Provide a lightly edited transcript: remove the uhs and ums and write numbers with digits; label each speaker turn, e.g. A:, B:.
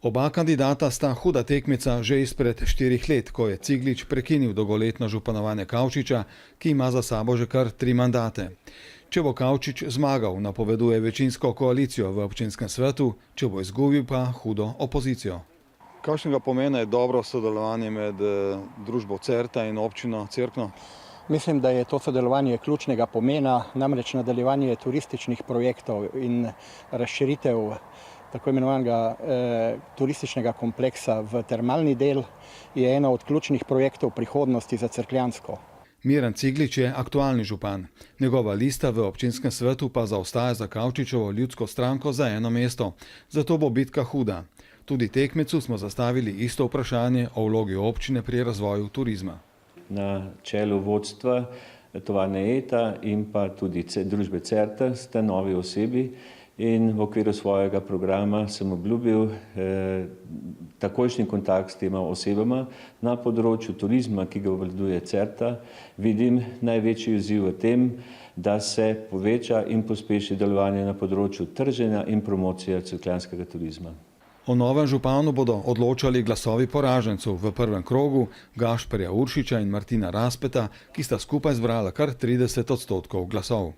A: Oba kandidata sta huda tekmica že izpred 4 let, ko je Ciglič prekinil dolgoletno županovanje Kavčiča, ki ima za sabo že kar 3 mandate. Če bo Kavčič zmagal, napoveduje večinsko koalicijo v občinskem svetu, če bo izgubil pa hudo opozicijo. Kakšnega pomena je dobro sodelovanje med družbo Certa in občino Cerkno?
B: Mislim, da je to sodelovanje ključnega pomena, namreč nadaljevanje turističnih projektov in razširitev tako imenovanega turističnega kompleksa v termalni del je ena od ključnih projektov prihodnosti za Cerkljansko.
A: Miran Ciglič je aktualni župan. Njegova lista v občinskem svetu pa zaostaja za Kavčičevo ljudsko stranko za 1 mesto. Zato bo bitka huda. Tudi tekmecu smo zastavili isto vprašanje o vlogi občine pri razvoju turizma.
C: Na čelu vodstva tovarne ETA in pa tudi družbe Certa sta novi osebi in v okviru svojega programa sem obljubil takojšnji kontakt s tema osebama na področju turizma, ki ga obvladuje Certa. Vidim največji izziv v tem, da se poveča in pospeši delovanje na področju trženja in promocije cerkljanskega turizma.
A: O novem županu bodo odločali glasovi poražencev v prvem krogu Gašperja Uršiča in Martina Raspeta, ki sta skupaj zbrala kar 30% glasov.